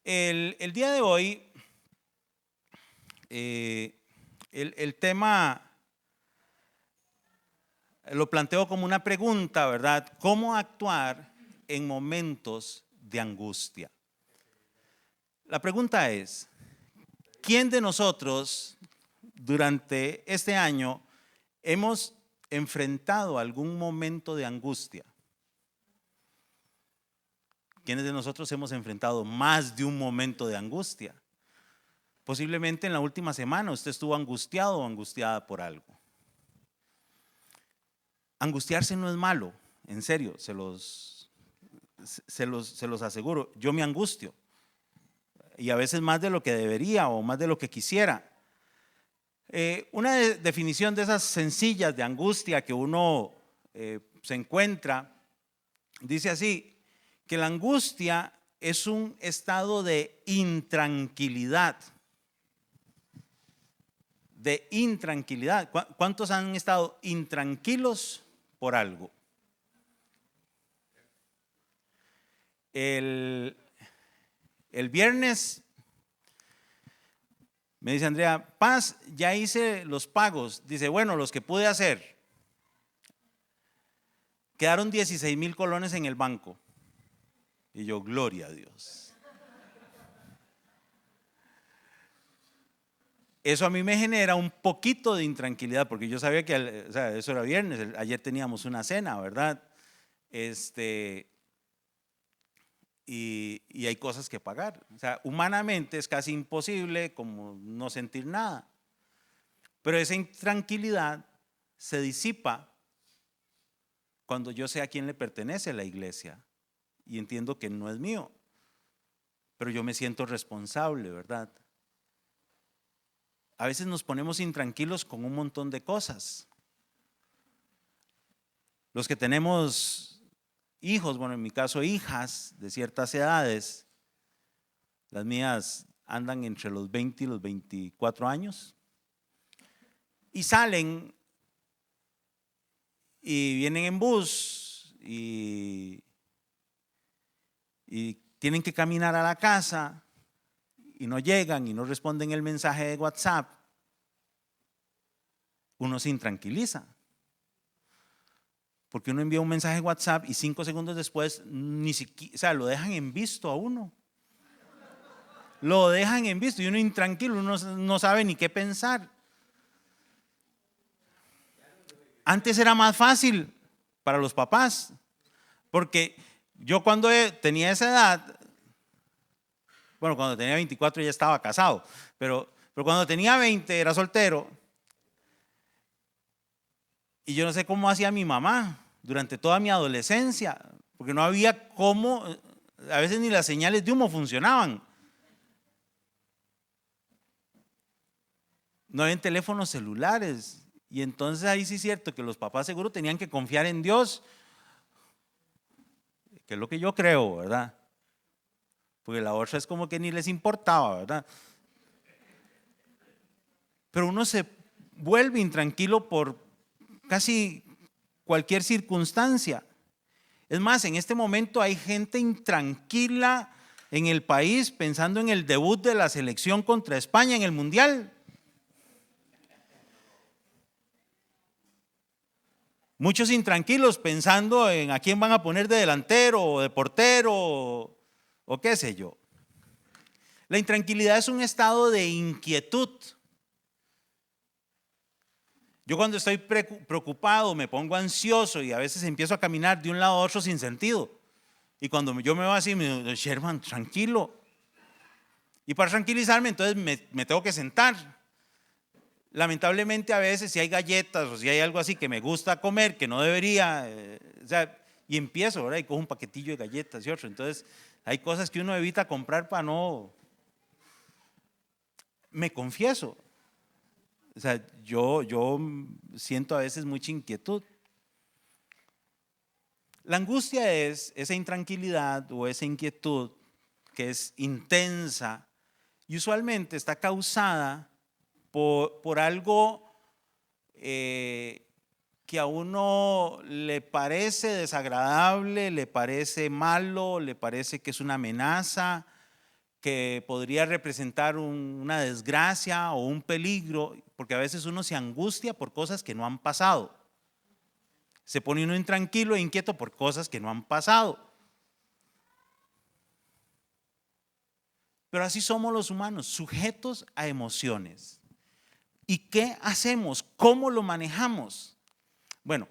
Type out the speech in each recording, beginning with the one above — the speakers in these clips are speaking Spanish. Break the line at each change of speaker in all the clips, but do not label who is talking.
El día de hoy, el tema lo planteo como una pregunta, ¿verdad? ¿Cómo actuar en momentos de angustia? La pregunta es, ¿quién de nosotros durante este año hemos enfrentado algún momento de angustia? ¿Quiénes de nosotros hemos enfrentado más de un momento de angustia? Posiblemente en la última semana usted estuvo angustiado o angustiada por algo. Angustiarse no es malo, en serio, se los aseguro. Yo me angustio y a veces más de lo que debería o más de lo que quisiera. Una definición de esas sencillas de angustia que uno se encuentra, dice así, que la angustia es un estado de intranquilidad. De intranquilidad. ¿Cuántos han estado intranquilos por algo? El viernes me dice Andrea, Paz, ya hice los pagos. Dice, bueno, los que pude hacer. Quedaron 16,000 colones en el banco. Y yo, gloria a Dios. Eso a mí me genera un poquito de intranquilidad, porque yo sabía que eso era viernes, ayer teníamos una cena, ¿verdad? Y hay cosas que pagar. O sea, humanamente es casi imposible como no sentir nada. Pero esa intranquilidad se disipa cuando yo sé a quién le pertenece la iglesia y entiendo que no es mío, pero yo me siento responsable, ¿verdad? A veces nos ponemos intranquilos con un montón de cosas. Los que tenemos hijos, bueno, en mi caso hijas de ciertas edades, las mías andan entre los 20 y los 24 años y salen y vienen en bus y tienen que caminar a la casa y no llegan y no responden el mensaje de WhatsApp, uno se intranquiliza. Porque uno envía un mensaje de WhatsApp y 5 segundos después ni siquiera, o sea, lo dejan en visto a uno. Lo dejan en visto y uno intranquilo, uno no sabe ni qué pensar. Antes era más fácil para los papás, porque yo cuando tenía esa edad, bueno, cuando tenía 24 ya estaba casado, pero cuando tenía 20 era soltero. Y yo no sé cómo hacía mi mamá durante toda mi adolescencia, porque no había cómo, a veces ni las señales de humo funcionaban. No había teléfonos celulares. Y entonces ahí sí es cierto que los papás seguro tenían que confiar en Dios, que es lo que yo creo, ¿verdad? Porque la otra es como que ni les importaba, ¿verdad? Pero uno se vuelve intranquilo por casi cualquier circunstancia. Es más, en este momento hay gente intranquila en el país pensando en el debut de la selección contra España en el Mundial. Muchos intranquilos pensando en a quién van a poner de delantero o de portero o qué sé yo. La intranquilidad es un estado de inquietud. Yo cuando estoy preocupado me pongo ansioso y a veces empiezo a caminar de un lado a otro sin sentido. Y cuando yo me voy así, me digo, Sherman, tranquilo. Y para tranquilizarme entonces me tengo que sentar. Lamentablemente a veces si hay galletas o si hay algo así que me gusta comer, que no debería, o sea, y empiezo, ¿verdad? Y cojo un paquetillo de galletas y otro. Entonces hay cosas que uno evita comprar para no. Me confieso. O sea, yo siento a veces mucha inquietud. La angustia es esa intranquilidad o esa inquietud que es intensa y usualmente está causada por algo que a uno le parece desagradable, le parece malo, le parece que es una amenaza, que podría representar una desgracia o un peligro, porque a veces uno se angustia por cosas que no han pasado. Se pone uno intranquilo e inquieto por cosas que no han pasado. Pero así somos los humanos, sujetos a emociones. ¿Y qué hacemos? ¿Cómo lo manejamos? Bueno,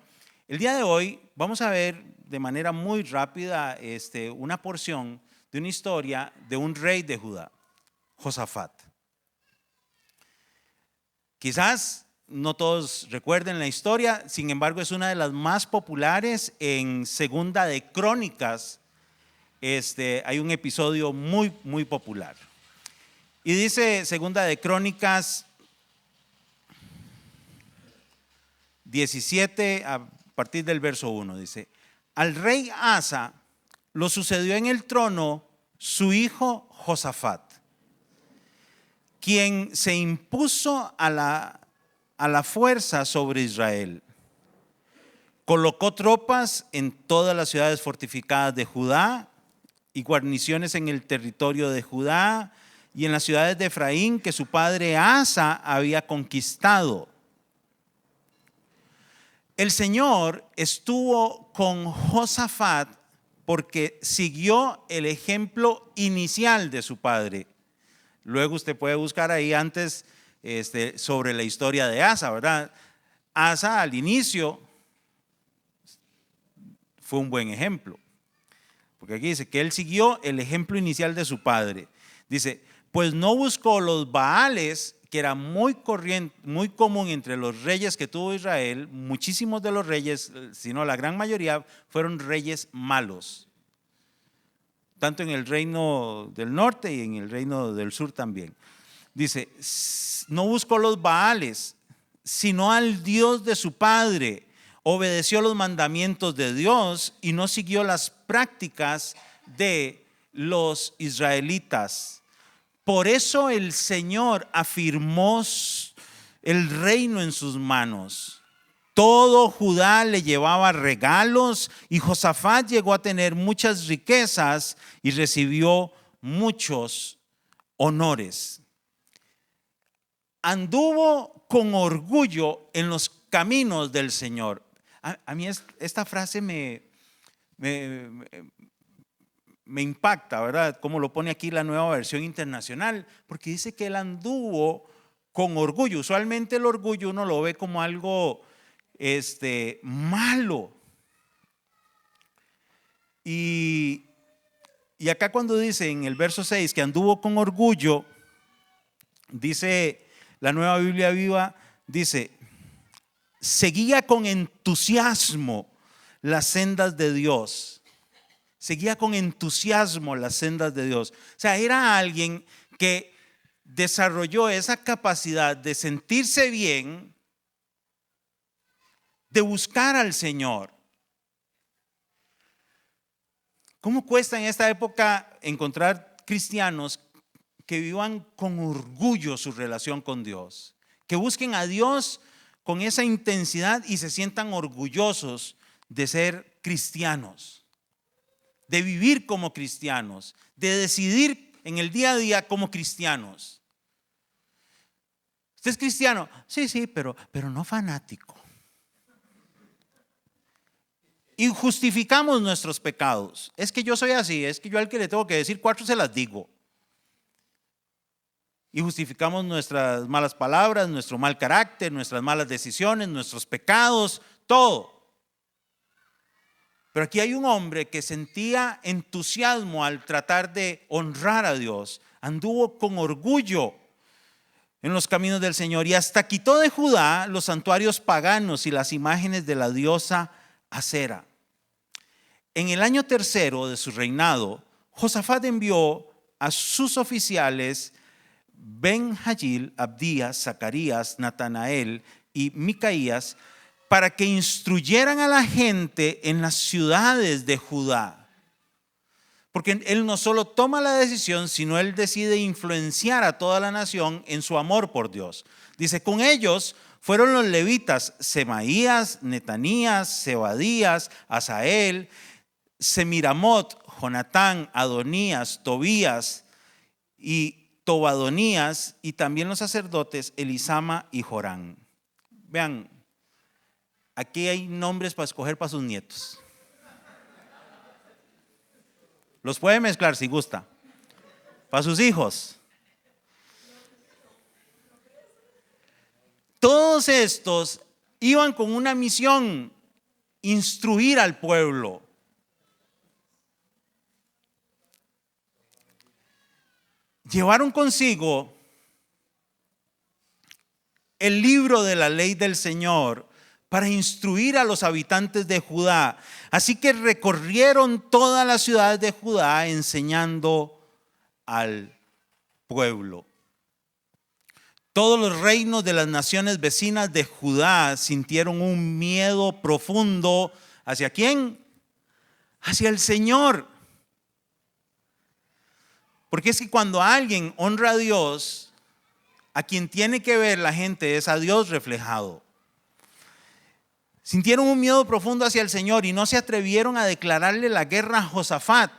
el día de hoy vamos a ver de manera muy rápida una porción de una historia de un rey de Judá, Josafat. Quizás no todos recuerden la historia, sin embargo es una de las más populares. En Segunda de Crónicas hay un episodio muy popular. Y dice Segunda de Crónicas 17 a partir del verso 1, dice: al rey Asa lo sucedió en el trono su hijo Josafat, quien se impuso a la fuerza sobre Israel. Colocó tropas en todas las ciudades fortificadas de Judá y guarniciones en el territorio de Judá y en las ciudades de Efraín que su padre Asa había conquistado. El Señor estuvo con Josafat porque siguió el ejemplo inicial de su padre. Luego usted puede buscar ahí antes sobre la historia de Asa, ¿verdad? Asa al inicio fue un buen ejemplo, porque aquí dice que él siguió el ejemplo inicial de su padre. Dice, pues no buscó los Baales, que era muy común entre los reyes que tuvo Israel. Muchísimos de los reyes, sino la gran mayoría, fueron reyes malos, tanto en el reino del norte y en el reino del sur también. Dice, no buscó los Baales, sino al Dios de su padre. Obedeció los mandamientos de Dios y no siguió las prácticas de los israelitas. Por eso el Señor afirmó el reino en sus manos. Todo Judá le llevaba regalos y Josafat llegó a tener muchas riquezas y recibió muchos honores. Anduvo con orgullo en los caminos del Señor. A mí esta frase me impacta, ¿verdad? Como lo pone aquí la Nueva Versión Internacional, porque dice que él anduvo con orgullo. Usualmente el orgullo uno lo ve como algo malo. Y acá cuando dice en el verso 6 que anduvo con orgullo, dice la Nueva Biblia Viva, dice, seguía con entusiasmo las sendas de Dios. Seguía con entusiasmo las sendas de Dios. O sea, era alguien que desarrolló esa capacidad de sentirse bien, de buscar al Señor. ¿Cómo cuesta en esta época encontrar cristianos que vivan con orgullo su relación con Dios? Que busquen a Dios con esa intensidad y se sientan orgullosos de ser cristianos, de vivir como cristianos, de decidir en el día a día como cristianos. ¿Usted es cristiano? Sí, pero no fanático. Y justificamos nuestros pecados. Es que yo soy así, es que yo al que le tengo que decir 4 se las digo. Y justificamos nuestras malas palabras, nuestro mal carácter, nuestras malas decisiones, nuestros pecados, todo. Pero aquí hay un hombre que sentía entusiasmo al tratar de honrar a Dios. Anduvo con orgullo en los caminos del Señor y hasta quitó de Judá los santuarios paganos y las imágenes de la diosa Acera. En el año 3 de su reinado, Josafat envió a sus oficiales Ben-Hagil, Abdías, Zacarías, Natanael y Micaías para que instruyeran a la gente en las ciudades de Judá. Porque él no solo toma la decisión, sino él decide influenciar a toda la nación en su amor por Dios. Dice, con ellos fueron los levitas Semaías, Netanías, Zebadías, Asael, Semiramot, Jonatán, Adonías, Tobías y Tobadonías, y también los sacerdotes Elisama y Jorán. Vean, aquí hay nombres para escoger para sus nietos. Los puede mezclar si gusta. Para sus hijos. Todos estos iban con una misión: instruir al pueblo. Llevaron consigo el libro de la ley del Señor para instruir a los habitantes de Judá. Así que recorrieron todas las ciudades de Judá enseñando al pueblo. Todos los reinos de las naciones vecinas de Judá sintieron un miedo profundo. ¿Hacia quién? Hacia el Señor. Porque es que cuando alguien honra a Dios, a quien tiene que ver la gente es a Dios reflejado. Sintieron un miedo profundo hacia el Señor y no se atrevieron a declararle la guerra a Josafat.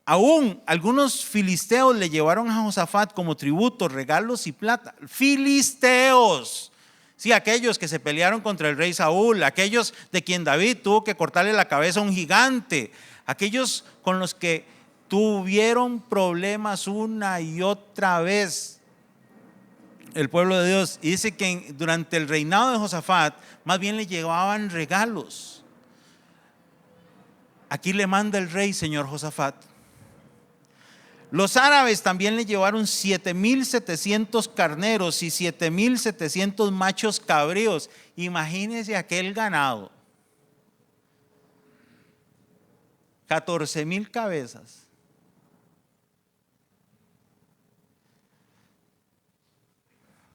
Aún algunos filisteos le llevaron a Josafat como tributo, regalos y plata. Filisteos. Sí, aquellos que se pelearon contra el rey Saúl, aquellos de quien David tuvo que cortarle la cabeza a un gigante, aquellos con los que tuvieron problemas una y otra vez el pueblo de Dios. Y dice que durante el reinado de Josafat más bien le llevaban regalos. Aquí le manda el rey, señor Josafat. Los árabes también le llevaron 7,700 carneros y 7,700 machos cabríos. Imagínense aquel ganado. 14,000 cabezas.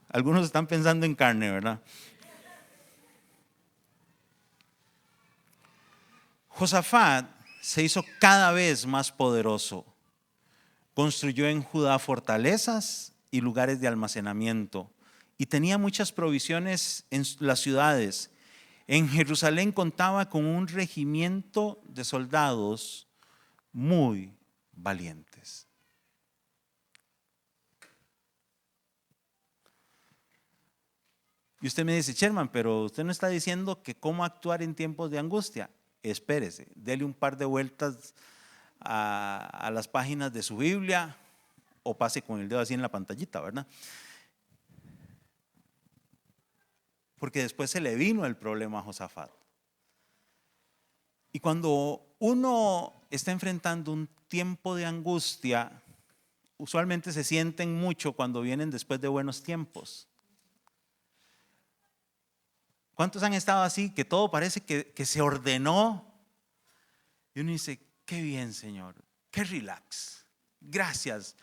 Algunos están pensando en carne, ¿verdad? Josafat se hizo cada vez más poderoso. Construyó en Judá fortalezas y lugares de almacenamiento y tenía muchas provisiones en las ciudades. En Jerusalén contaba con un regimiento de soldados muy valientes. Y usted me dice, Sherman, pero usted no está diciendo que cómo actuar en tiempos de angustia. Espérese, dele un par de vueltas a las páginas de su Biblia o pase con el dedo así en la pantallita, ¿verdad? Porque después se le vino el problema a Josafat. Y cuando uno está enfrentando un tiempo de angustia, usualmente se sienten mucho cuando vienen después de buenos tiempos. ¿Cuántos han estado así que todo parece que se ordenó? Y uno dice, qué bien, Señor, qué relax. Gracias.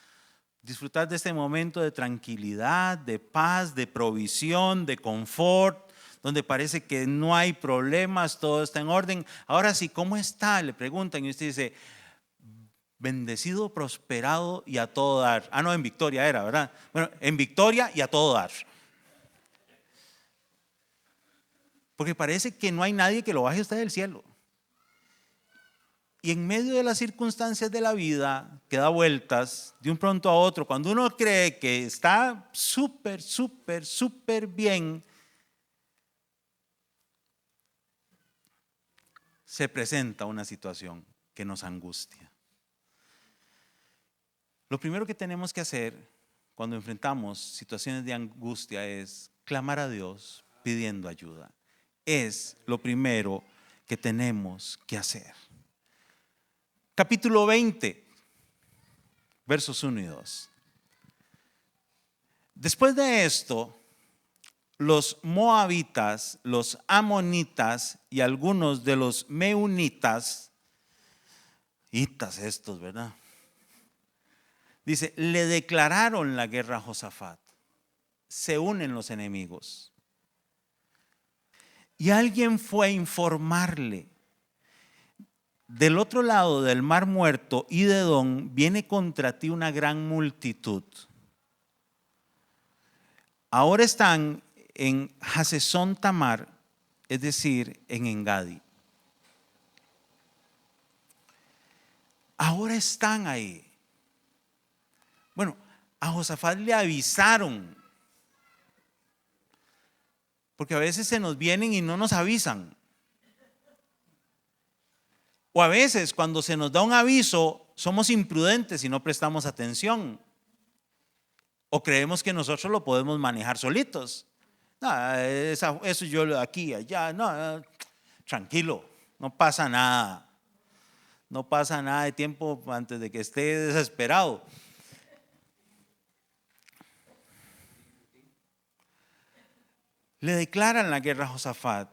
Disfrutar de este momento de tranquilidad, de paz, de provisión, de confort, donde parece que no hay problemas, todo está en orden. Ahora sí, ¿cómo está? Le preguntan y usted dice, bendecido, prosperado y a todo dar. Ah, no, en victoria era, ¿verdad? Bueno, en victoria y a todo dar. Porque parece que no hay nadie que lo baje a usted del cielo. Y en medio de las circunstancias de la vida, que da vueltas de un pronto a otro, cuando uno cree que está súper bien, se presenta una situación que nos angustia. Lo primero que tenemos que hacer cuando enfrentamos situaciones de angustia es clamar a Dios pidiendo ayuda. Es lo primero que tenemos que hacer. Capítulo 20, versos 1 y 2. Después de esto, los moabitas, los amonitas y algunos de los meunitas, hitas estos, ¿verdad? Dice, le declararon la guerra a Josafat. Se unen los enemigos. Y alguien fue a informarle: del otro lado del mar muerto y de Edom viene contra ti una gran multitud. Ahora están en Hasezón Tamar, es decir, en Engadi. Ahora están ahí. Bueno, A Josafat le avisaron. Porque a veces se nos vienen y no nos avisan. O a veces cuando se nos da un aviso somos imprudentes y no prestamos atención. O creemos que nosotros lo podemos manejar solitos. No, eso yo aquí, allá, no, tranquilo, no pasa nada. No pasa nada de tiempo antes de que esté desesperado. Le declaran la guerra a Josafat.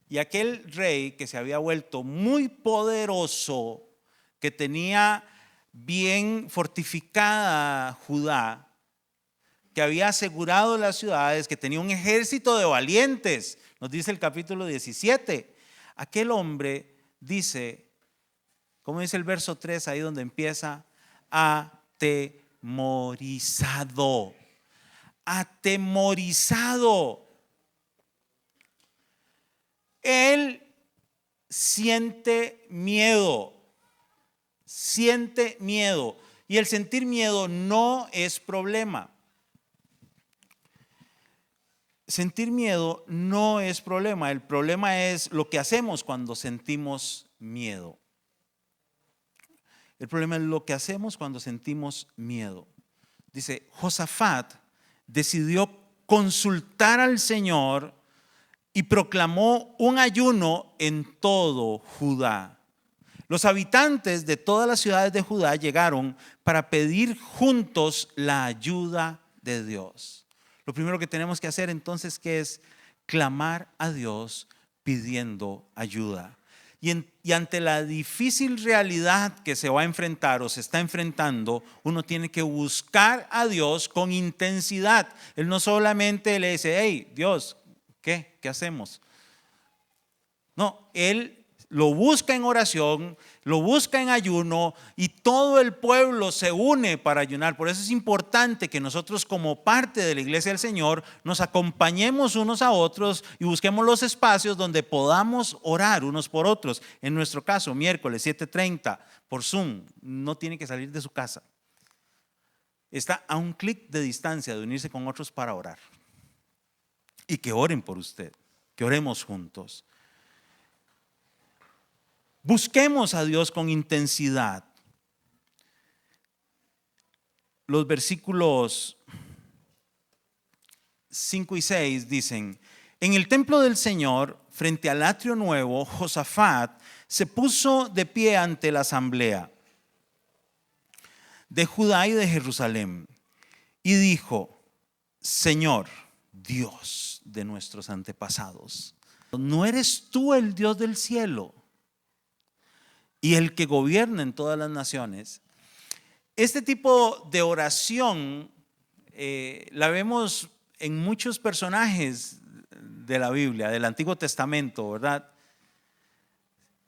Y aquel rey que se había vuelto muy poderoso, que tenía bien fortificada Judá, que había asegurado las ciudades, que tenía un ejército de valientes, nos dice el capítulo 17. Aquel hombre dice, ¿cómo dice el verso 3 ahí donde empieza? Atemorizado. Atemorizado. Él siente miedo. Siente miedo. Y el sentir miedo no es problema. Sentir miedo no es problema. El problema es lo que hacemos cuando sentimos miedo. El problema es lo que hacemos cuando sentimos miedo. Dice, Josafat decidió consultar al Señor y proclamó un ayuno en todo Judá. Los habitantes de todas las ciudades de Judá llegaron para pedir juntos la ayuda de Dios. Lo primero que tenemos que hacer entonces, ¿qué es? Clamar a Dios pidiendo ayuda. Y ante la difícil realidad que se va a enfrentar o se está enfrentando, uno tiene que buscar a Dios con intensidad. Él no solamente le dice, hey, Dios, ¿qué hacemos? No, Él lo busca en oración, lo busca en ayuno y todo el pueblo se une para ayunar. Por eso es importante que nosotros como parte de la iglesia del Señor nos acompañemos unos a otros y busquemos los espacios donde podamos orar unos por otros. En nuestro caso, miércoles 7:30 por Zoom, no tiene que salir de su casa. Está a un clic de distancia de unirse con otros para orar. Y que oren por usted, que oremos juntos. Busquemos a Dios con intensidad. Los versículos 5 y 6 dicen, en el templo del Señor, frente al atrio nuevo, Josafat se puso de pie ante la asamblea de Judá y de Jerusalén y dijo, Señor, Dios de nuestros antepasados, ¿no eres tú el Dios del cielo y el que gobierna en todas las naciones? Este tipo de oración la vemos en muchos personajes de la Biblia, del Antiguo Testamento, ¿verdad?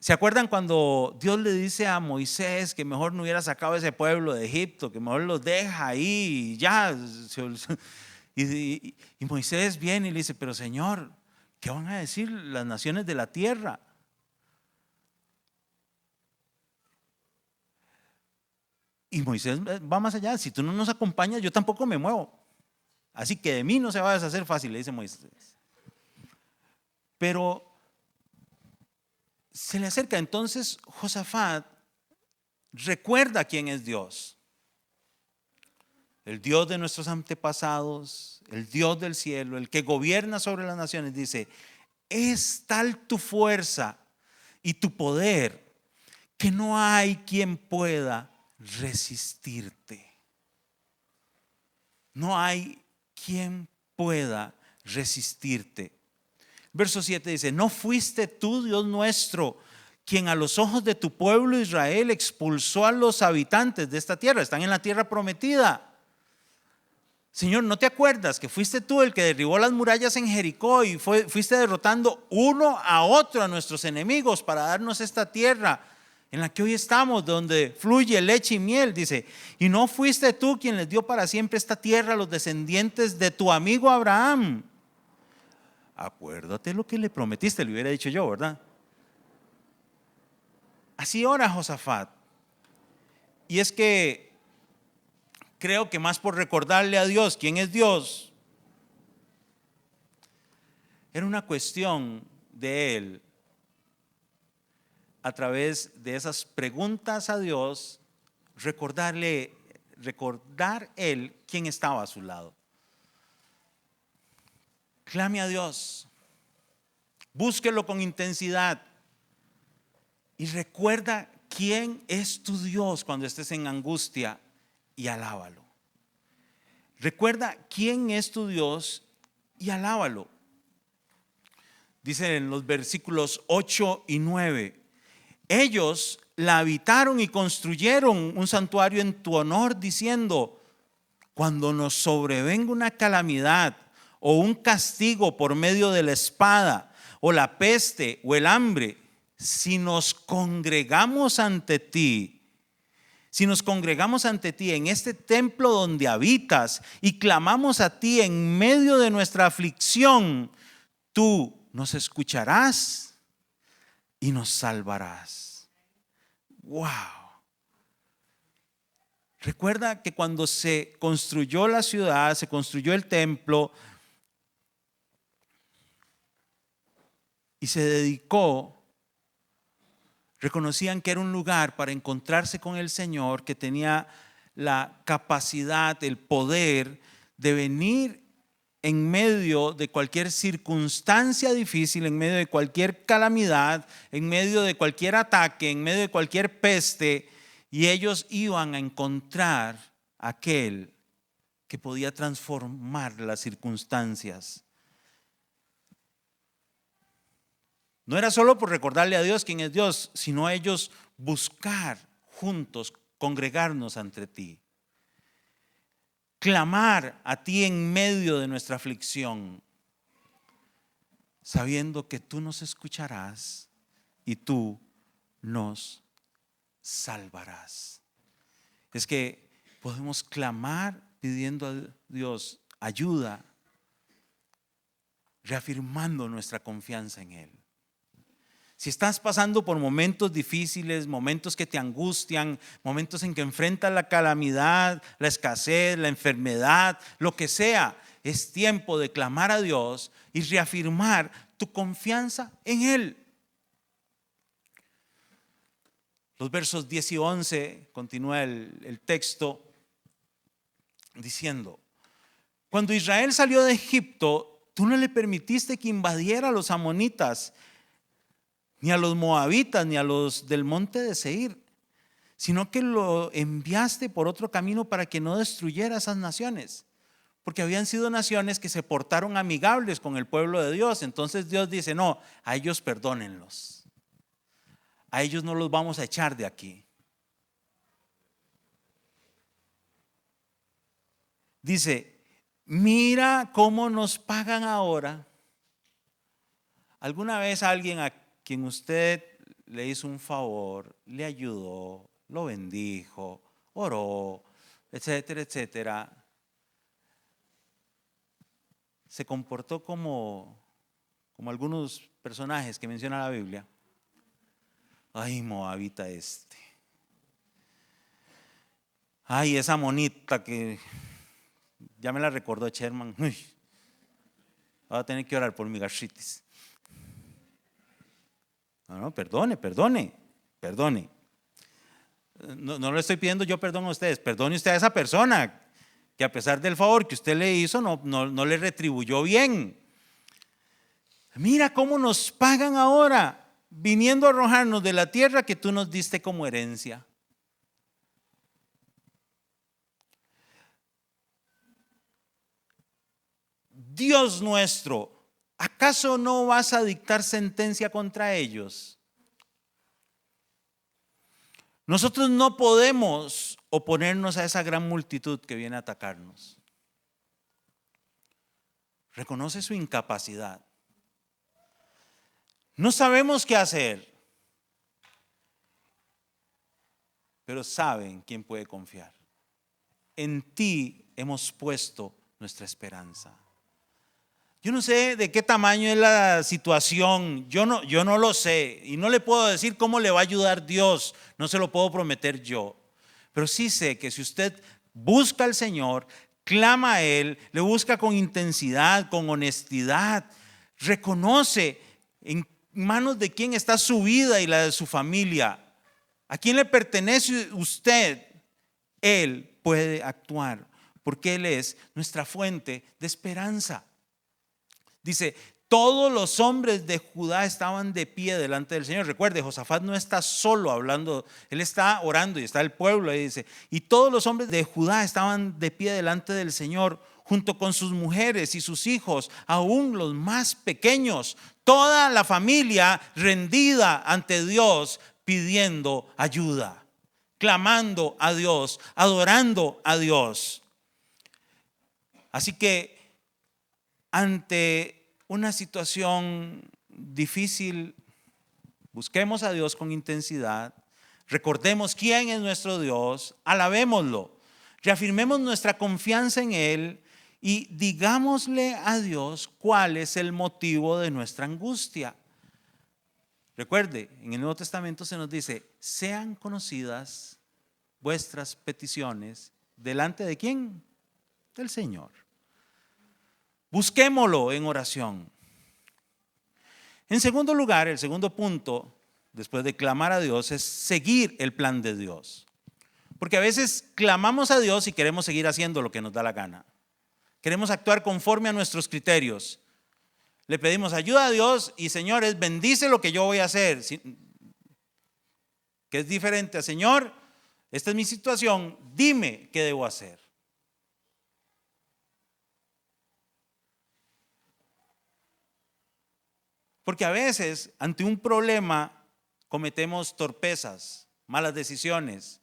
¿Se acuerdan cuando Dios le dice a Moisés que mejor no hubiera sacado ese pueblo de Egipto, que mejor los deja ahí y ya? Y Moisés viene y le dice, pero Señor, ¿qué van a decir las naciones de la tierra? Y Moisés va más allá, si tú no nos acompañas, yo tampoco me muevo. Así que de mí no se va a deshacer fácil, le dice Moisés. Pero se le acerca, entonces Josafat recuerda quién es Dios. El Dios de nuestros antepasados, el Dios del cielo, el que gobierna sobre las naciones, dice, es tal tu fuerza y tu poder que no hay quien pueda resistirte. No hay quien pueda resistirte. Verso 7 dice, ¿no fuiste tú, Dios nuestro, quien a los ojos de tu pueblo Israel expulsó a los habitantes de esta tierra? Están en la tierra prometida. Señor, ¿no te acuerdas que fuiste tú el que derribó las murallas en Jericó y fuiste derrotando uno a otro a nuestros enemigos para darnos esta tierra en la que hoy estamos, donde fluye leche y miel? Dice, ¿y no fuiste tú quien les dio para siempre esta tierra a los descendientes de tu amigo Abraham? Acuérdate lo que le prometiste, le hubiera dicho yo, ¿verdad? Así ora Josafat. Y es que creo que más por recordarle a Dios quién es Dios, era una cuestión de Él, a través de esas preguntas a Dios, recordar Él quién estaba a su lado. Clame a Dios, búsquelo con intensidad y recuerda quién es tu Dios cuando estés en angustia y alábalo. Recuerda quién es tu Dios y alábalo. Dice en los versículos 8 y 9, ellos la habitaron y construyeron un santuario en tu honor, diciendo, cuando nos sobrevenga una calamidad o un castigo por medio de la espada o la peste o el hambre, si nos congregamos ante ti en este templo donde habitas y clamamos a ti en medio de nuestra aflicción, tú nos escucharás y nos salvarás. Wow. Recuerda que cuando se construyó la ciudad, se construyó el templo y se dedicó, reconocían que era un lugar para encontrarse con el Señor, que tenía la capacidad, el poder de venir en medio de cualquier circunstancia difícil, en medio de cualquier calamidad, en medio de cualquier ataque, en medio de cualquier peste, y ellos iban a encontrar a aquel que podía transformar las circunstancias. No era solo por recordarle a Dios quién es Dios, sino a ellos buscar juntos, congregarnos ante ti. Clamar a ti en medio de nuestra aflicción, sabiendo que tú nos escucharás y tú nos salvarás. Es que podemos clamar pidiendo a Dios ayuda, reafirmando nuestra confianza en Él. Si estás pasando por momentos difíciles, momentos que te angustian, momentos en que enfrentas la calamidad, la escasez, la enfermedad, lo que sea, es tiempo de clamar a Dios y reafirmar tu confianza en Él. Los versos 10 y 11 continúa el texto diciendo: cuando Israel salió de Egipto, tú no le permitiste que invadiera a los amonitas, ni a los moabitas, ni a los del monte de Seir, sino que lo enviaste por otro camino para que no destruyera esas naciones, porque habían sido naciones que se portaron amigables con el pueblo de Dios. Entonces Dios dice: no, a ellos perdónenlos, a ellos no los vamos a echar de aquí. Dice: mira cómo nos pagan ahora. ¿Alguna vez alguien a quien usted le hizo un favor, le ayudó, lo bendijo, oró, etcétera, etcétera, se comportó como algunos personajes que menciona la Biblia? Ay, moabita este. Ay, esa monita que ya me la recordó Sherman. Uy, voy a tener que orar por mi gastritis. No, perdone. No le estoy pidiendo yo perdón a ustedes. Perdone usted a esa persona que a pesar del favor que usted le hizo no le retribuyó bien. Mira cómo nos pagan ahora, viniendo a arrojarnos de la tierra que tú nos diste como herencia. Dios nuestro, ¿acaso no vas a dictar sentencia contra ellos? Nosotros no podemos oponernos a esa gran multitud que viene a atacarnos. Reconoce su incapacidad. No sabemos qué hacer, pero sabe en quién puede confiar. En ti hemos puesto nuestra esperanza. Yo no sé de qué tamaño es la situación, yo no lo sé y no le puedo decir cómo le va a ayudar Dios, no se lo puedo prometer yo, pero sí sé que si usted busca al Señor, clama a Él, le busca con intensidad, con honestidad, reconoce en manos de quién está su vida y la de su familia, a quién le pertenece usted, Él puede actuar, porque Él es nuestra fuente de esperanza. Dice, todos los hombres de Judá estaban de pie delante del Señor. Recuerde, Josafat no está solo hablando, él está orando y está el pueblo ahí, dice, y todos los hombres de Judá estaban de pie delante del Señor, junto con sus mujeres y sus hijos, aún los más pequeños, toda la familia rendida ante Dios, pidiendo ayuda, clamando a Dios, adorando a Dios. Así que ante una situación difícil, busquemos a Dios con intensidad, recordemos quién es nuestro Dios, alabémoslo, reafirmemos nuestra confianza en Él y digámosle a Dios cuál es el motivo de nuestra angustia. Recuerde, en el Nuevo Testamento se nos dice, sean conocidas vuestras peticiones delante de ¿quién? Del Señor. Busquémoslo en oración. En segundo lugar, el segundo punto, después de clamar a Dios, es seguir el plan de Dios. Porque a veces clamamos a Dios y queremos seguir haciendo lo que nos da la gana. Queremos actuar conforme a nuestros criterios. Le pedimos ayuda a Dios y señores, bendice lo que yo voy a hacer. Que es diferente a Señor, esta es mi situación, dime qué debo hacer. Porque a veces ante un problema cometemos torpezas, malas decisiones.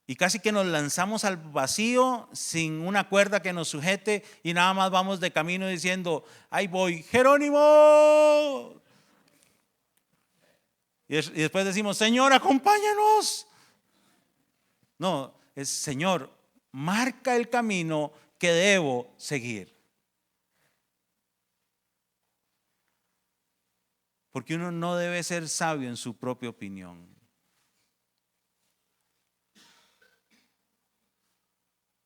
Y casi que nos lanzamos al vacío sin una cuerda que nos sujete y nada más vamos de camino diciendo, ahí voy, Jerónimo. Y después decimos, Señor, acompáñanos. No, es Señor, marca el camino que debo seguir. Porque uno no debe ser sabio en su propia opinión.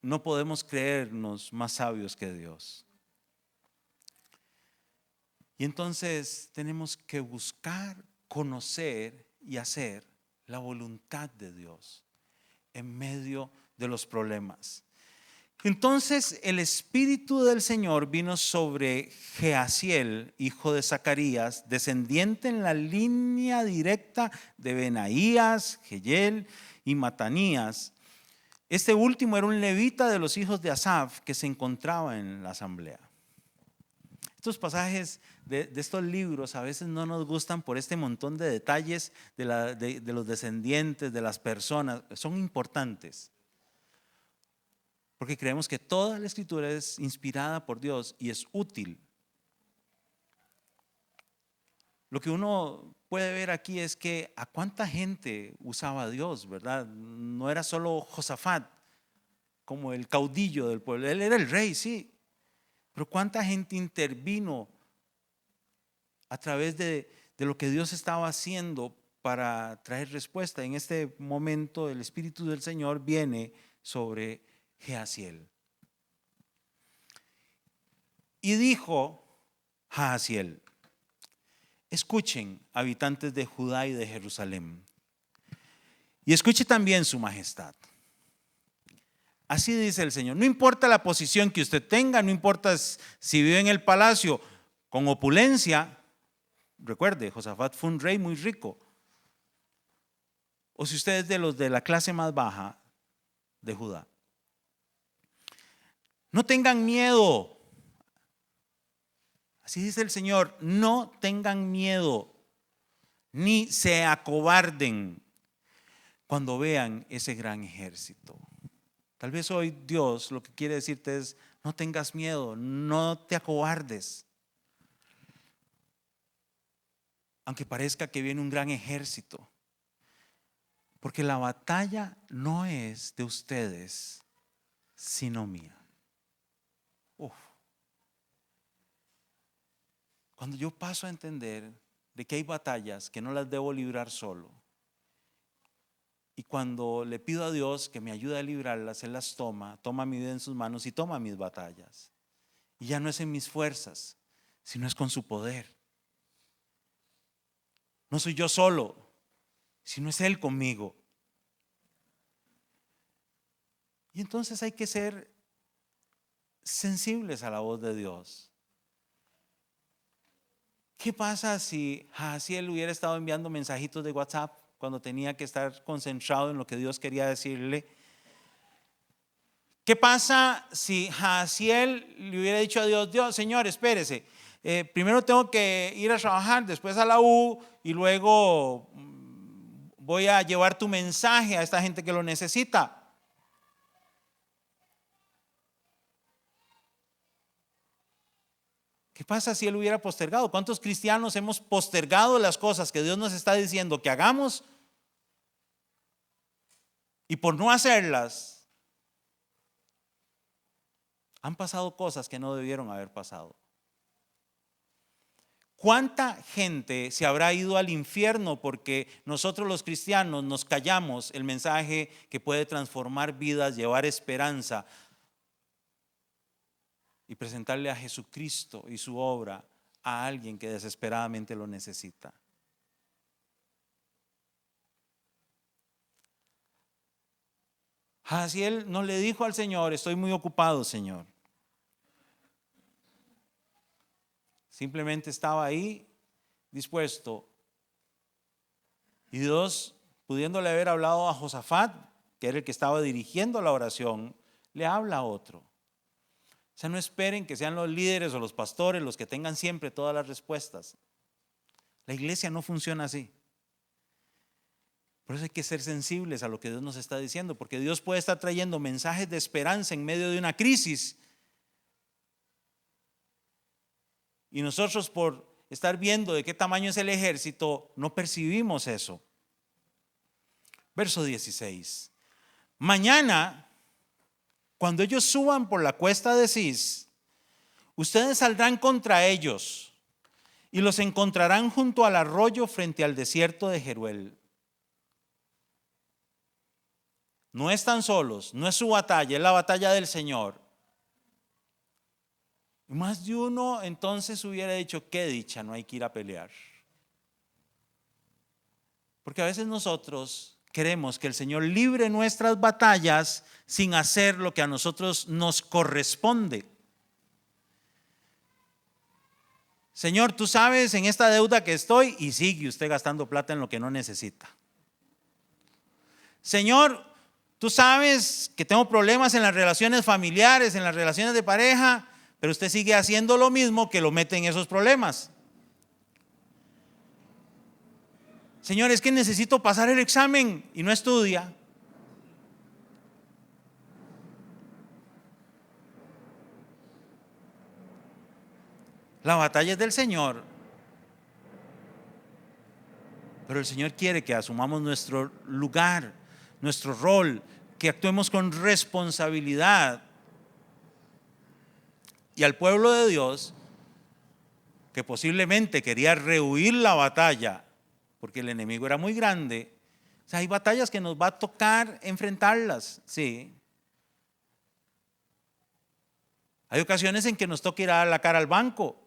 No podemos creernos más sabios que Dios. Y entonces tenemos que buscar, conocer y hacer la voluntad de Dios en medio de los problemas. Entonces el Espíritu del Señor vino sobre Jehaziel, hijo de Zacarías, descendiente en la línea directa de Benaías, Jehiel y Matanías. Este último era un levita de los hijos de Asaf que se encontraba en la asamblea. Estos pasajes de estos libros a veces no nos gustan por este montón de detalles de los descendientes, de las personas. Son importantes. Porque creemos que toda la escritura es inspirada por Dios y es útil. Lo que uno puede ver aquí es que a cuánta gente usaba Dios, ¿verdad? No era solo Josafat como el caudillo del pueblo, él era el rey, sí. Pero cuánta gente intervino a través de lo que Dios estaba haciendo para traer respuesta. En este momento el Espíritu del Señor viene sobre Jehaziel. Y dijo Jehaziel, escuchen, habitantes de Judá y de Jerusalén, y escuche también su majestad. Así dice el Señor, no importa la posición que usted tenga, no importa si vive en el palacio con opulencia. Recuerde, Josafat fue un rey muy rico. O si usted es de los de la clase más baja de Judá. No tengan miedo. Así dice el Señor, no tengan miedo, ni se acobarden cuando vean ese gran ejército. Tal vez hoy Dios lo que quiere decirte es, no tengas miedo, no te acobardes. Aunque parezca que viene un gran ejército. Porque la batalla no es de ustedes, sino mía. Uf. Cuando yo paso a entender de que hay batallas que no las debo librar solo, Y cuando le pido a Dios que me ayude a librarlas, Él las toma mi vida en sus manos y toma mis batallas. Y ya no es en mis fuerzas, sino es con su poder. No soy yo solo, sino es Él conmigo. Y entonces hay que ser sensibles a la voz de Dios. ¿Qué pasa si Jahaziel hubiera estado enviando mensajitos de WhatsApp cuando tenía que estar concentrado en lo que Dios quería decirle? ¿Qué pasa si Jahaziel le hubiera dicho a Dios: Dios, Señor, espérese, primero tengo que ir a trabajar, después a la U y luego voy a llevar tu mensaje a esta gente que lo necesita? ¿Qué pasa si él hubiera postergado? ¿Cuántos cristianos hemos postergado las cosas que Dios nos está diciendo que hagamos? Y por no hacerlas, han pasado cosas que no debieron haber pasado. ¿Cuánta gente se habrá ido al infierno porque nosotros los cristianos nos callamos el mensaje que puede transformar vidas, llevar esperanza y presentarle a Jesucristo y su obra a alguien que desesperadamente lo necesita? Jahaziel no le dijo al Señor: estoy muy ocupado, Señor. Simplemente estaba ahí dispuesto. Y Dios, pudiéndole haber hablado a Josafat, que era el que estaba dirigiendo la oración, le habla a otro. O sea, no esperen que sean los líderes o los pastores los que tengan siempre todas las respuestas. La iglesia no funciona así. Por eso hay que ser sensibles a lo que Dios nos está diciendo, porque Dios puede estar trayendo mensajes de esperanza en medio de una crisis. Y nosotros, por estar viendo de qué tamaño es el ejército, no percibimos eso. Verso 16. Mañana, cuando ellos suban por la cuesta de Cis, ustedes saldrán contra ellos y los encontrarán junto al arroyo frente al desierto de Jeruel. No están solos, no es su batalla, es la batalla del Señor. Más de uno entonces hubiera dicho: qué dicha, no hay que ir a pelear. Porque a veces nosotros queremos que el Señor libre nuestras batallas sin hacer lo que a nosotros nos corresponde. Señor, tú sabes en esta deuda que estoy, y sigue usted gastando plata en lo que no necesita. Señor, tú sabes que tengo problemas en las relaciones familiares, en las relaciones de pareja, pero usted sigue haciendo lo mismo que lo mete en esos problemas. Señor, es que necesito pasar el examen y no estudia. La batalla es del Señor, pero el Señor quiere que asumamos nuestro lugar, nuestro rol, que actuemos con responsabilidad. Y al pueblo de Dios, que posiblemente quería rehuir la batalla porque el enemigo era muy grande, o sea, hay batallas que nos va a tocar enfrentarlas, sí. Hay ocasiones en que nos toca ir a dar la cara al banco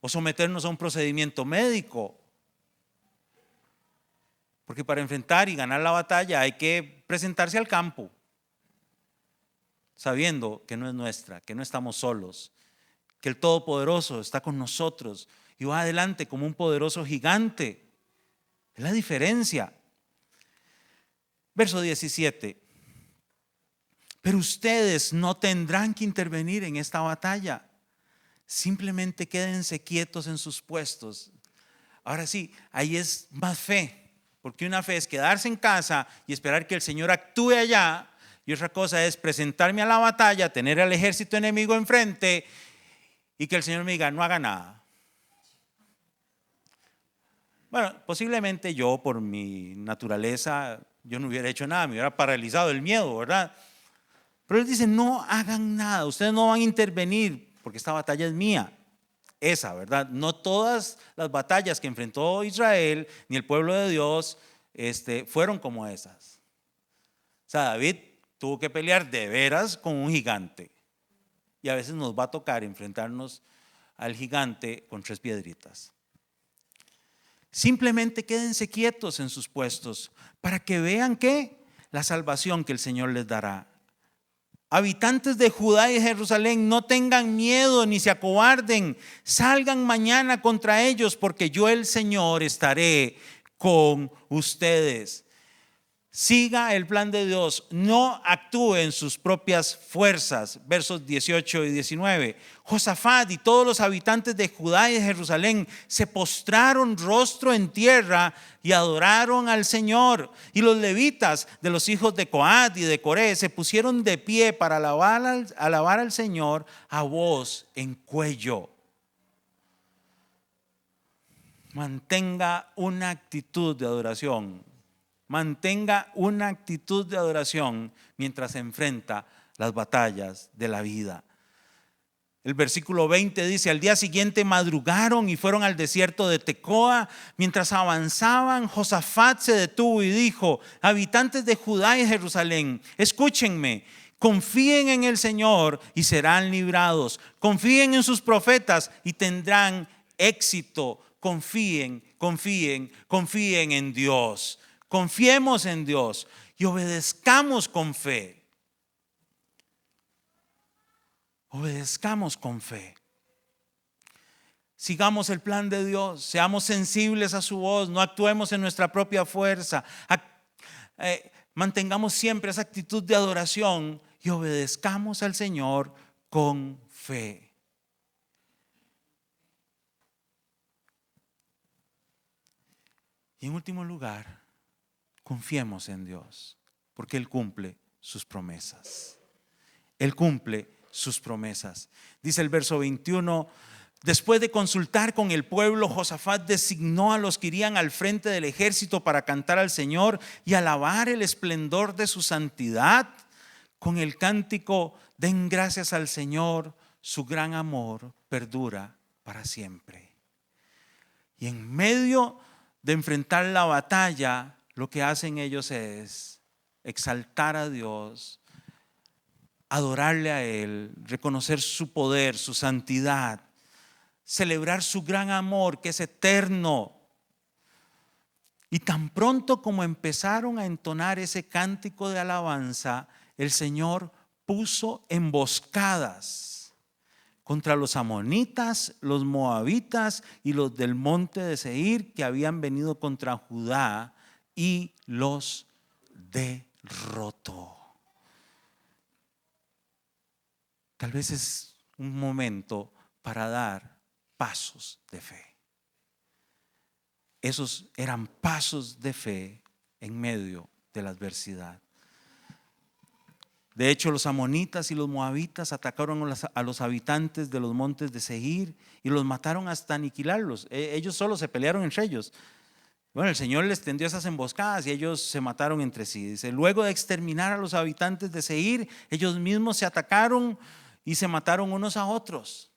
o someternos a un procedimiento médico, porque para enfrentar y ganar la batalla hay que presentarse al campo, sabiendo que no es nuestra, que no estamos solos, que el Todopoderoso está con nosotros y va adelante como un poderoso gigante. Es la diferencia. Verso 17. Pero ustedes no tendrán que intervenir en esta batalla. Simplemente quédense quietos en sus puestos. Ahora sí, ahí es más fe, porque una fe es quedarse en casa y esperar que el Señor actúe allá. Y otra cosa es presentarme a la batalla, tener al ejército enemigo enfrente y que el Señor me diga: no haga nada. Bueno, posiblemente yo, por mi naturaleza, yo no hubiera hecho nada, me hubiera paralizado el miedo, ¿verdad? Pero Él dice: no hagan nada, ustedes no van a intervenir porque esta batalla es mía. Esa, ¿verdad? No todas las batallas que enfrentó Israel ni el pueblo de Dios fueron como esas. O sea, David tuvo que pelear de veras con un gigante. Y a veces nos va a tocar enfrentarnos al gigante con 3 piedritas. Simplemente quédense quietos en sus puestos para que vean que la salvación que el Señor les dará. Habitantes de Judá y de Jerusalén, no tengan miedo ni se acobarden. Salgan mañana contra ellos, porque yo, el Señor, estaré con ustedes. Siga el plan de Dios, no actúe en sus propias fuerzas. Versos 18 y 19. Josafat y todos los habitantes de Judá y de Jerusalén se postraron rostro en tierra y adoraron al Señor. Y los levitas de los hijos de Coat y de Coré se pusieron de pie para alabar al Señor a voz en cuello. Mantenga una actitud de adoración. Mantenga una actitud de adoración mientras enfrenta las batallas de la vida. El versículo 20 dice: al día siguiente madrugaron y fueron al desierto de Tecoa. Mientras avanzaban, Josafat se detuvo y dijo: habitantes de Judá y Jerusalén, escúchenme. Confíen en el Señor y serán librados. Confíen en sus profetas y tendrán éxito. Confíen en Dios. Confiemos en Dios y obedezcamos con fe. Obedezcamos con fe. Sigamos el plan de Dios, seamos sensibles a su voz, no actuemos en nuestra propia fuerza. Mantengamos siempre esa actitud de adoración y obedezcamos al Señor con fe. Y en último lugar, confiemos en Dios, porque Él cumple sus promesas. Él cumple sus promesas. Dice el verso 21: después de consultar con el pueblo, Josafat designó a los que irían al frente del ejército para cantar al Señor y alabar el esplendor de su santidad con el cántico: den gracias al Señor, su gran amor perdura para siempre. Y en medio de enfrentar la batalla, lo que hacen ellos es exaltar a Dios, adorarle a Él, reconocer su poder, su santidad, celebrar su gran amor que es eterno. Y tan pronto como empezaron a entonar ese cántico de alabanza, el Señor puso emboscadas contra los amonitas, los moabitas y los del monte de Seir, que habían venido contra Judá, y los derrotó. Tal vez es un momento para dar pasos de fe. Esos eran pasos de fe en medio de la adversidad. De hecho, los amonitas y los moabitas atacaron a los habitantes de los montes de Seir y los mataron hasta aniquilarlos. Ellos solo se pelearon entre ellos. Bueno, el Señor les tendió esas emboscadas y ellos se mataron entre sí. Dice: luego de exterminar a los habitantes de Seir, ellos mismos se atacaron y se mataron unos a otros.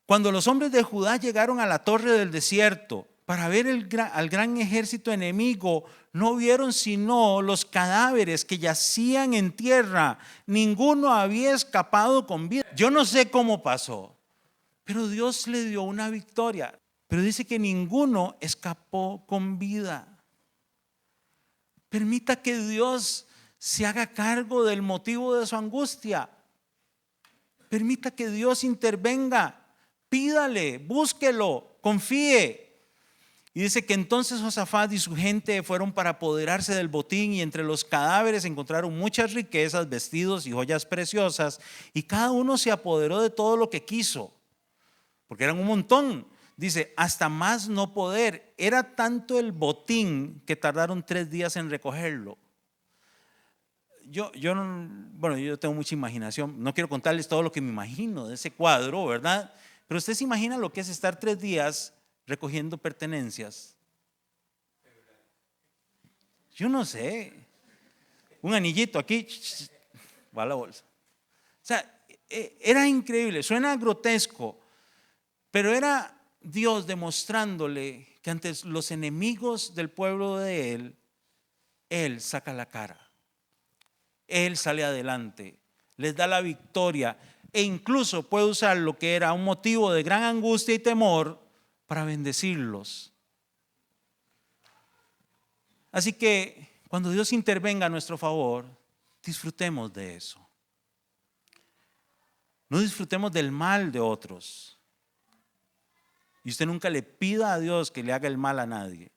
Cuando los hombres de Judá llegaron a la torre del desierto para ver al gran ejército enemigo, no vieron sino los cadáveres que yacían en tierra. Ninguno había escapado con vida. Yo no sé cómo pasó, pero Dios le dio una victoria. Pero dice que ninguno escapó con vida. Permita que Dios se haga cargo del motivo de su angustia. Permita que Dios intervenga. Pídale, búsquelo, confíe. Y dice que entonces Josafat y su gente fueron para apoderarse del botín, y entre los cadáveres encontraron muchas riquezas, vestidos y joyas preciosas, y cada uno se apoderó de todo lo que quiso, porque eran un montón. Dice, hasta más no poder. Era tanto el botín que tardaron 3 días en recogerlo. Yo tengo mucha imaginación. No quiero contarles todo lo que me imagino de ese cuadro, ¿verdad? Pero usted se imagina lo que es estar 3 días recogiendo pertenencias. Yo no sé. Un anillito aquí, va a la bolsa. O sea, era increíble. Suena grotesco, pero era Dios demostrándole que ante los enemigos del pueblo de Él saca la cara. Él sale adelante, les da la victoria e incluso puede usar lo que era un motivo de gran angustia y temor para bendecirlos. Así que cuando Dios intervenga a nuestro favor, disfrutemos de eso. No disfrutemos del mal de otros. Y usted nunca le pida a Dios que le haga el mal a nadie.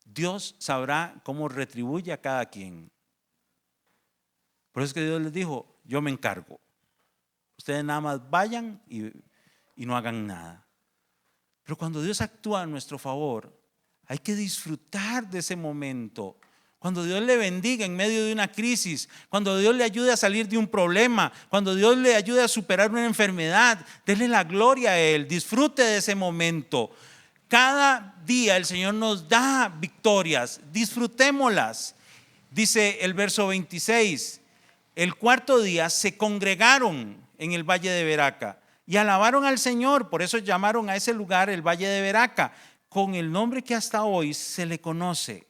Dios sabrá cómo retribuye a cada quien. Por eso es que Dios les dijo: yo me encargo. Ustedes nada más vayan y no hagan nada. Pero cuando Dios actúa a nuestro favor, hay que disfrutar de ese momento. Cuando Dios le bendiga en medio de una crisis, cuando Dios le ayude a salir de un problema, cuando Dios le ayude a superar una enfermedad, denle la gloria a Él, disfrute de ese momento. Cada día el Señor nos da victorias, disfrutémoslas. Dice el verso 26, el cuarto día se congregaron en el valle de Beraca y alabaron al Señor, por eso llamaron a ese lugar el valle de Beraca, con el nombre que hasta hoy se le conoce.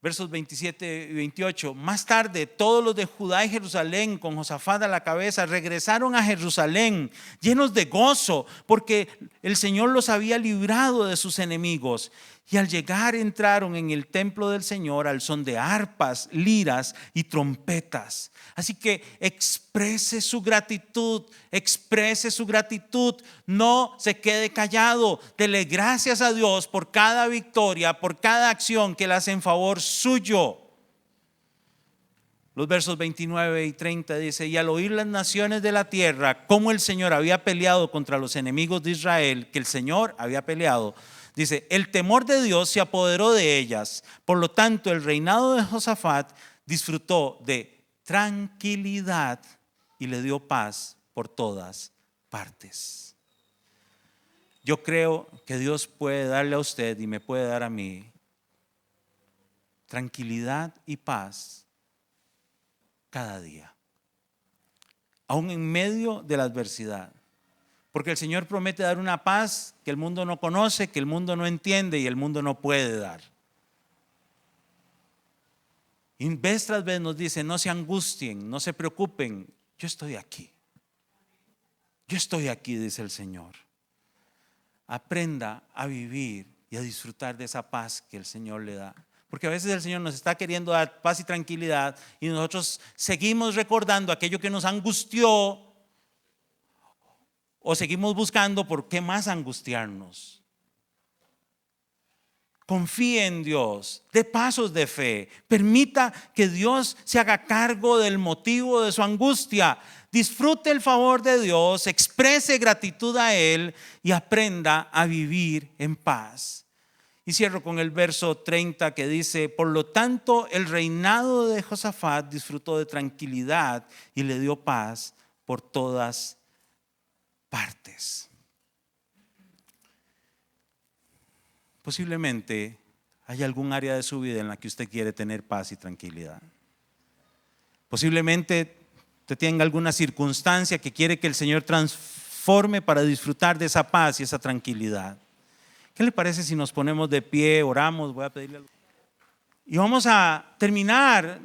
Versos 27 y 28, más tarde todos los de Judá y Jerusalén con Josafat a la cabeza regresaron a Jerusalén llenos de gozo porque el Señor los había librado de sus enemigos. Y al llegar entraron en el templo del Señor al son de arpas, liras y trompetas. Así que exprese su gratitud, no se quede callado. Dele gracias a Dios por cada victoria, por cada acción que le hace en favor suyo. Los versos 29 y 30 dice: y al oír las naciones de la tierra cómo el Señor había peleado contra los enemigos de Israel, que el Señor había peleado, dice, el temor de Dios se apoderó de ellas. Por lo tanto, el reinado de Josafat disfrutó de tranquilidad y le dio paz por todas partes. Yo creo que Dios puede darle a usted y me puede dar a mí tranquilidad y paz cada día, aún en medio de la adversidad. Porque el Señor promete dar una paz que el mundo no conoce, que el mundo no entiende y el mundo no puede dar. Y vez tras vez nos dice: no se angustien, no se preocupen, yo estoy aquí. Yo estoy aquí, dice el Señor. Aprenda a vivir y a disfrutar de esa paz que el Señor le da. Porque a veces el Señor nos está queriendo dar paz y tranquilidad y nosotros seguimos recordando aquello que nos angustió o seguimos buscando por qué más angustiarnos. Confíe en Dios, dé pasos de fe, permita que Dios se haga cargo del motivo de su angustia. Disfrute el favor de Dios, exprese gratitud a Él y aprenda a vivir en paz. Y cierro con el verso 30 que dice: por lo tanto, el reinado de Josafat disfrutó de tranquilidad y le dio paz por todas partes. Posiblemente hay algún área de su vida en la que usted quiere tener paz y tranquilidad. Posiblemente usted tenga alguna circunstancia que quiere que el Señor transforme para disfrutar de esa paz y esa tranquilidad. ¿Qué le parece si nos ponemos de pie, oramos? Voy a pedirle y vamos a terminar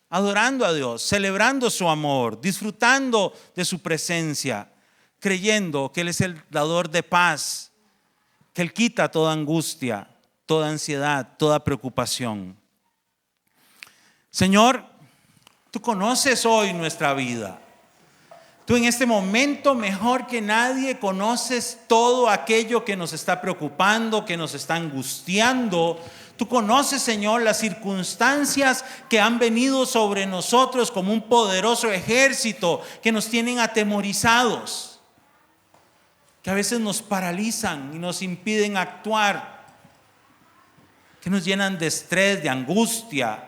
adorando a Dios, celebrando su amor, disfrutando de su presencia, creyendo que Él es el dador de paz, que Él quita toda angustia, toda ansiedad, toda preocupación. Señor, tú conoces hoy nuestra vida. Tú en este momento mejor que nadie conoces todo aquello que nos está preocupando, que nos está angustiando. Tú conoces, Señor, las circunstancias que han venido sobre nosotros como un poderoso ejército que nos tienen atemorizados, que a veces nos paralizan y nos impiden actuar, que nos llenan de estrés, de angustia.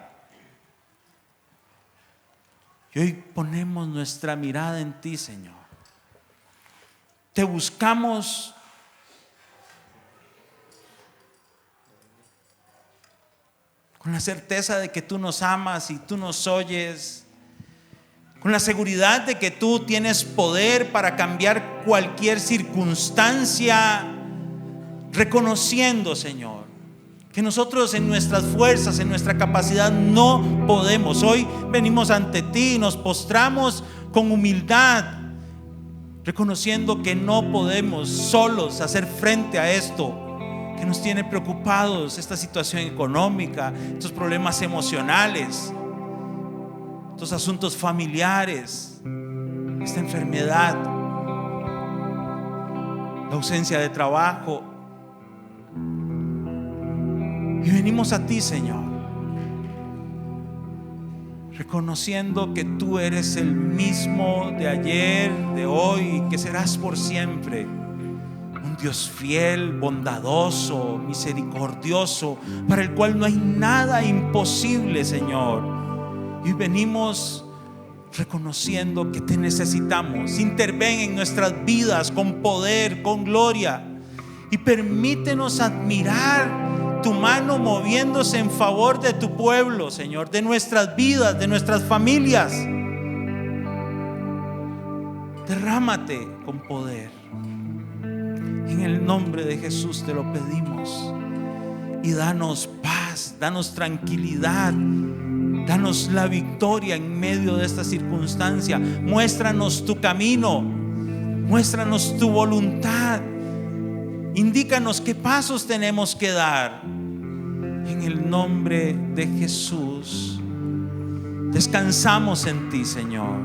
Y hoy ponemos nuestra mirada en ti, Señor. Te buscamos con la certeza de que tú nos amas y tú nos oyes, con la seguridad de que tú tienes poder para cambiar cualquier circunstancia, reconociendo, Señor, que nosotros en nuestras fuerzas, en nuestra capacidad no podemos. Hoy venimos ante ti y nos postramos con humildad, reconociendo que no podemos solos hacer frente a esto que nos tiene preocupados, esta situación económica, estos problemas emocionales, estos asuntos familiares, esta enfermedad, la ausencia de trabajo. Y venimos a ti, Señor, reconociendo que tú eres el mismo de ayer, de hoy y que serás por siempre. Un Dios fiel, bondadoso, misericordioso, para el cual no hay nada imposible, Señor. Y venimos reconociendo que te necesitamos. Interven en nuestras vidas con poder, con gloria, y permítenos admirar tu mano moviéndose en favor de tu pueblo, Señor, de nuestras vidas, de nuestras familias. Derrámate con poder. En el nombre de Jesús te lo pedimos. Y danos paz, danos tranquilidad, danos la victoria en medio de esta circunstancia. Muéstranos tu camino, muéstranos tu voluntad. Indícanos qué pasos tenemos que dar. En el nombre de Jesús descansamos en ti, Señor.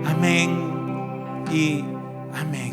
Amén y amén.